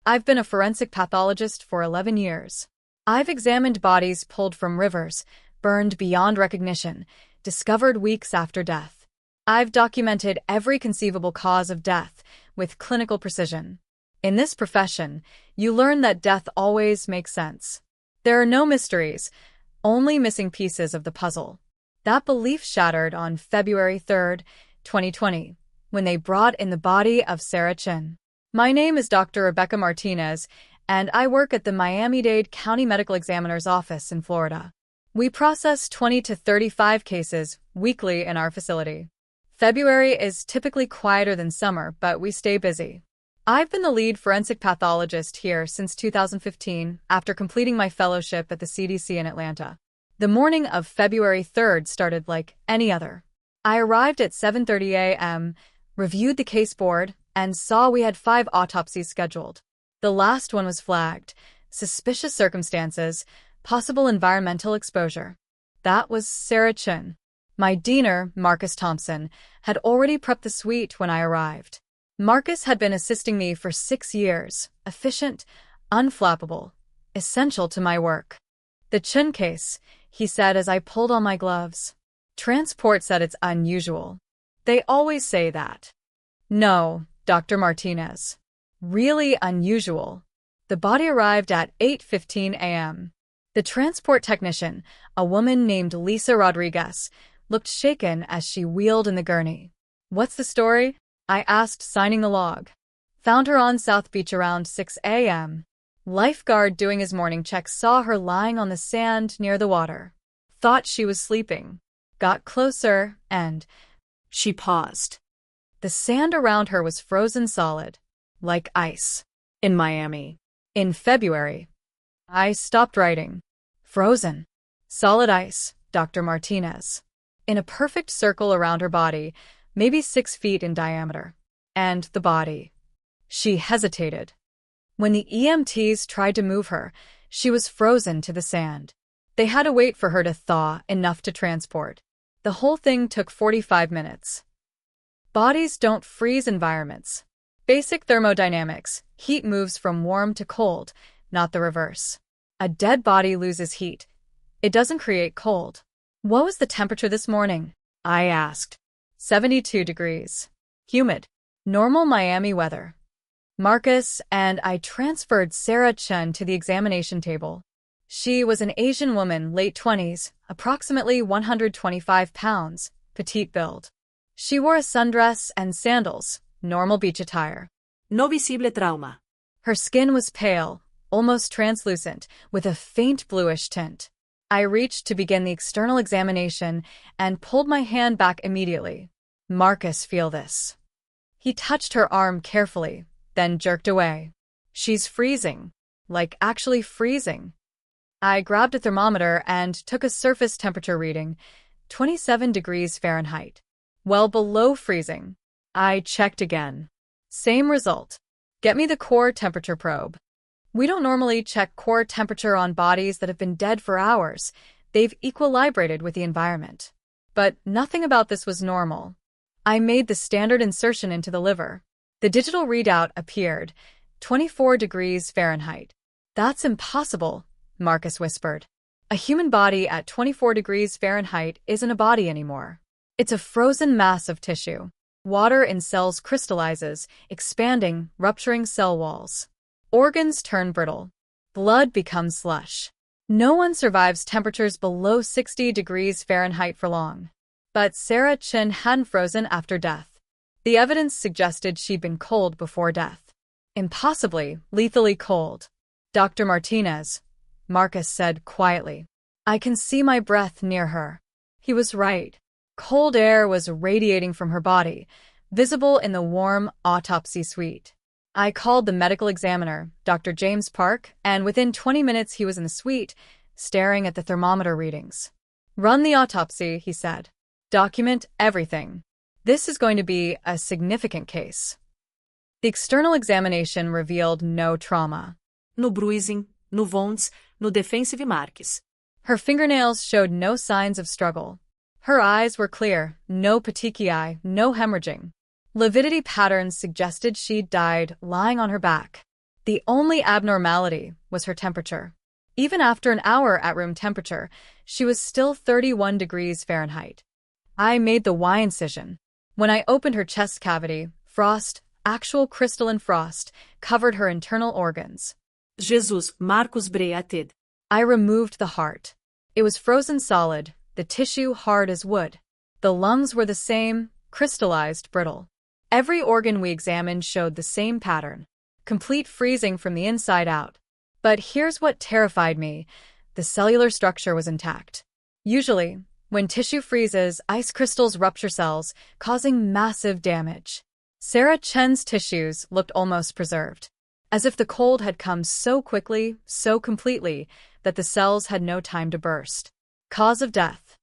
I've been a forensic pathologist for 11 years. I've examined bodies pulled from rivers, burned beyond recognition, discovered weeks after death. I've documented every conceivable cause of death with clinical precision. In this profession, you learn that death always makes sense. There are no mysteries, only missing pieces of the puzzle. That belief shattered on February 3rd, 2020, when they brought in the body of Sarah Chin. My name is Dr. Rebecca Martinez, and I work at the Miami-Dade County Medical Examiner's Office in Florida. We process 20 to 35 cases weekly in our facility. February is typically quieter than summer, but we stay busy. I've been the lead forensic pathologist here since 2015 after completing my fellowship at the CDC in Atlanta. The morning of February 3rd started like any other. I arrived at 7:30 a.m., reviewed the case board, and saw we had 5 autopsies scheduled. The last one was flagged: suspicious circumstances, possible environmental exposure. That was Sarah Chin. My diener, Marcus Thompson, had already prepped the suite when I arrived. Marcus had been assisting me for 6 years, efficient, unflappable, essential to my work. "The Chin case," he said as I pulled on my gloves. Transport said it's unusual. They always say that. No, Dr. Martinez. Really unusual. The body arrived at 8:15 a.m. The transport technician, a woman named Lisa Rodriguez, looked shaken as she wheeled in the gurney. "What's the story?" I asked, signing the log. "Found her on South Beach around 6 a.m. Lifeguard doing his morning check saw her lying on the sand near the water. Thought she was sleeping. Got closer and..." She paused. The sand around her was frozen solid, like ice. In Miami. In February. I stopped writing. Frozen. Solid ice, Dr. Martinez. In a perfect circle around her body, maybe 6 feet in diameter. And the body. She hesitated. When the EMTs tried to move her, she was frozen to the sand. They had to wait for her to thaw enough to transport. The whole thing took 45 minutes. Bodies don't freeze environments. Basic thermodynamics: heat moves from warm to cold, not the reverse. A dead body loses heat. It doesn't create cold. "What was the temperature this morning?" I asked. 72 degrees. Humid. Normal Miami weather. Marcus and I transferred Sarah Chin to the examination table. She was an Asian woman, late 20s, approximately 125 pounds, petite build. She wore a sundress and sandals, normal beach attire. No visible trauma. Her skin was pale, almost translucent, with a faint bluish tint. I reached to begin the external examination and pulled my hand back immediately. "Marcus, feel this." He touched her arm carefully, then jerked away. "She's freezing. Like actually freezing." I grabbed a thermometer and took a surface temperature reading, 27 degrees Fahrenheit. Well below freezing. I checked again. Same result. "Get me the core temperature probe." We don't normally check core temperature on bodies that have been dead for hours. They've equilibrated with the environment. But nothing about this was normal. I made the standard insertion into the liver. The digital readout appeared, 24 degrees Fahrenheit. "That's impossible," Marcus whispered. "A human body at 24 degrees Fahrenheit isn't a body anymore. It's a frozen mass of tissue. Water in cells crystallizes, expanding, rupturing cell walls. Organs turn brittle. Blood becomes slush. No one survives temperatures below 60 degrees Fahrenheit for long." But Sarah Chin hadn't frozen after death. The evidence suggested she'd been cold before death. Impossibly, lethally cold. "Dr. Martinez," Marcus said quietly. "I can see my breath near her." He was right. Cold air was radiating from her body, visible in the warm autopsy suite. I called the medical examiner, Dr. James Park, and within 20 minutes he was in the suite, staring at the thermometer readings. "Run the autopsy," he said. "Document everything. This is going to be a significant case." The external examination revealed no trauma. No bruising, no wounds, no defensive marks. Her fingernails showed no signs of struggle. Her eyes were clear, no petechiae, no hemorrhaging. Lividity patterns suggested she'd died lying on her back. The only abnormality was her temperature. Even after an hour at room temperature, she was still 31 degrees Fahrenheit. I made the Y incision. When I opened her chest cavity, frost, actual crystalline frost, covered her internal organs. Jesus, Marcos Breated. I removed the heart. It was frozen solid, the tissue hard as wood. The lungs were the same, crystallized, brittle. Every organ we examined showed the same pattern. Complete freezing from the inside out. But here's what terrified me. The cellular structure was intact. Usually, when tissue freezes, ice crystals rupture cells, causing massive damage. Sarah Chen's tissues looked almost preserved, as if the cold had come so quickly, so completely, that the cells had no time to burst. Cause of death?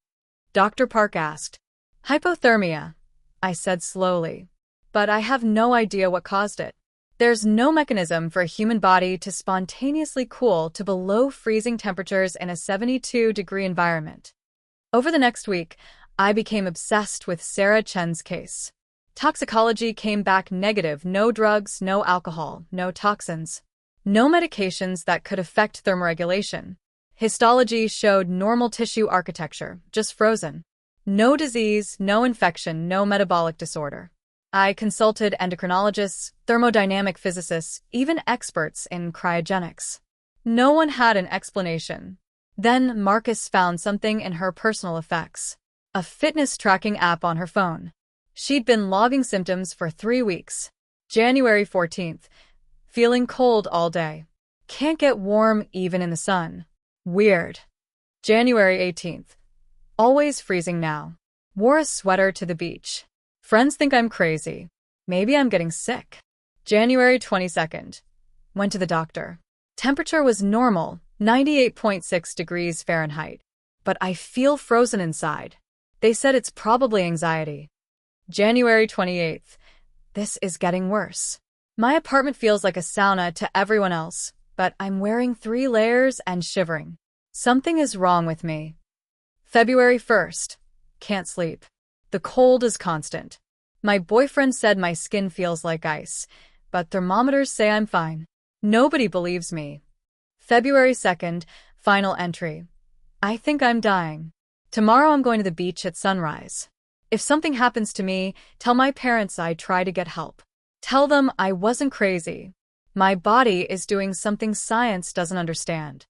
Dr. Park asked. Hypothermia, I said slowly. But I have no idea what caused it. There's no mechanism for a human body to spontaneously cool to below freezing temperatures in a 72-degree environment. Over the next week, I became obsessed with Sarah Chen's case. Toxicology came back negative: no drugs, no alcohol, no toxins, no medications that could affect thermoregulation. Histology showed normal tissue architecture, just frozen. No disease, no infection, no metabolic disorder. I consulted endocrinologists, thermodynamic physicists, even experts in cryogenics. No one had an explanation. Then Marcus found something in her personal effects. A fitness tracking app on her phone. She'd been logging symptoms for 3 weeks. January 14th. Feeling cold all day. Can't get warm even in the sun. Weird. January 18th. Always freezing now. Wore a sweater to the beach. Friends think I'm crazy. Maybe I'm getting sick. January 22nd. Went to the doctor. Temperature was normal, 98.6 degrees Fahrenheit. But I feel frozen inside. They said it's probably anxiety. January 28th. This is getting worse. My apartment feels like a sauna to everyone else, but I'm wearing 3 layers and shivering. Something is wrong with me. February 1st. Can't sleep. The cold is constant. My boyfriend said my skin feels like ice, but thermometers say I'm fine. Nobody believes me. February 2nd, final entry. I think I'm dying. Tomorrow I'm going to the beach at sunrise. If something happens to me, tell my parents I try to get help. Tell them I wasn't crazy. My body is doing something science doesn't understand.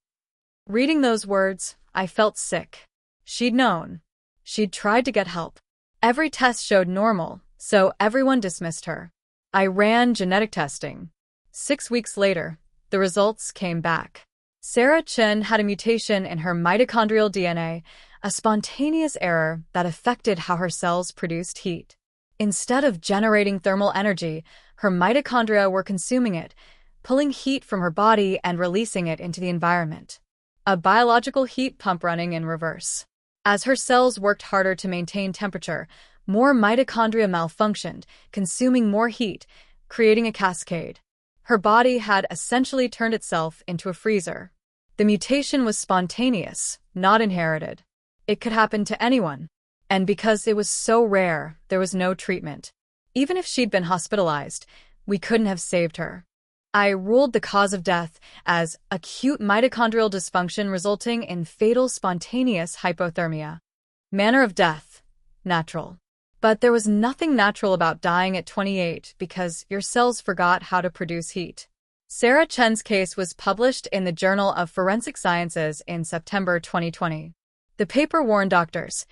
Reading those words, I felt sick. She'd known. She'd tried to get help. Every test showed normal, so everyone dismissed her. I ran genetic testing. 6 weeks later, the results came back. Sarah Chen had a mutation in her mitochondrial DNA, a spontaneous error that affected how her cells produced heat. Instead of generating thermal energy, her mitochondria were consuming it, pulling heat from her body and releasing it into the environment. A biological heat pump running in reverse. As her cells worked harder to maintain temperature, more mitochondria malfunctioned, consuming more heat, creating a cascade. Her body had essentially turned itself into a freezer. The mutation was spontaneous, not inherited. It could happen to anyone. And because it was so rare, there was no treatment. Even if she'd been hospitalized, we couldn't have saved her. I ruled the cause of death as acute mitochondrial dysfunction resulting in fatal spontaneous hypothermia. Manner of death: natural. But there was nothing natural about dying at 28 because your cells forgot how to produce heat. Sarah Chen's case was published in the Journal of Forensic Sciences in September 2020. The paper warned doctors,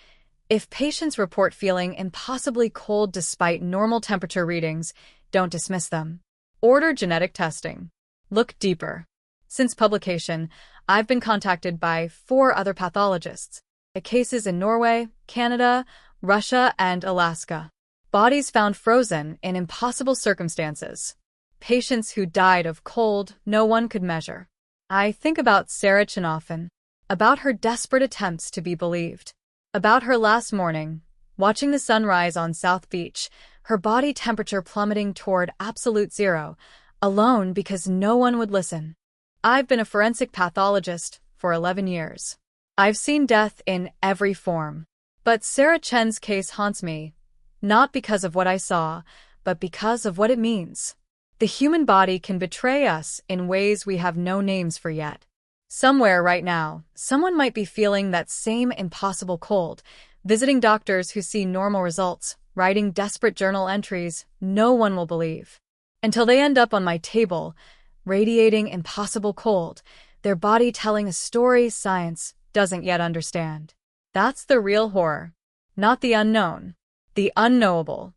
if patients report feeling impossibly cold despite normal temperature readings, don't dismiss them. Order genetic testing. Look deeper. Since publication, I've been contacted by 4 other pathologists. Cases in Norway, Canada, Russia, and Alaska. Bodies found frozen in impossible circumstances. Patients who died of cold no one could measure. I think about Sarah Chen often. About her desperate attempts to be believed. About her last morning, watching the sunrise on South Beach, her body temperature plummeting toward absolute zero, alone because no one would listen. I've been a forensic pathologist for 11 years. I've seen death in every form. But Sarah Chen's case haunts me, not because of what I saw, but because of what it means. The human body can betray us in ways we have no names for yet. Somewhere right now, someone might be feeling that same impossible cold, visiting doctors who see normal results, writing desperate journal entries no one will believe. Until they end up on my table, radiating impossible cold, their body telling a story science doesn't yet understand. That's the real horror. Not the unknown. The unknowable.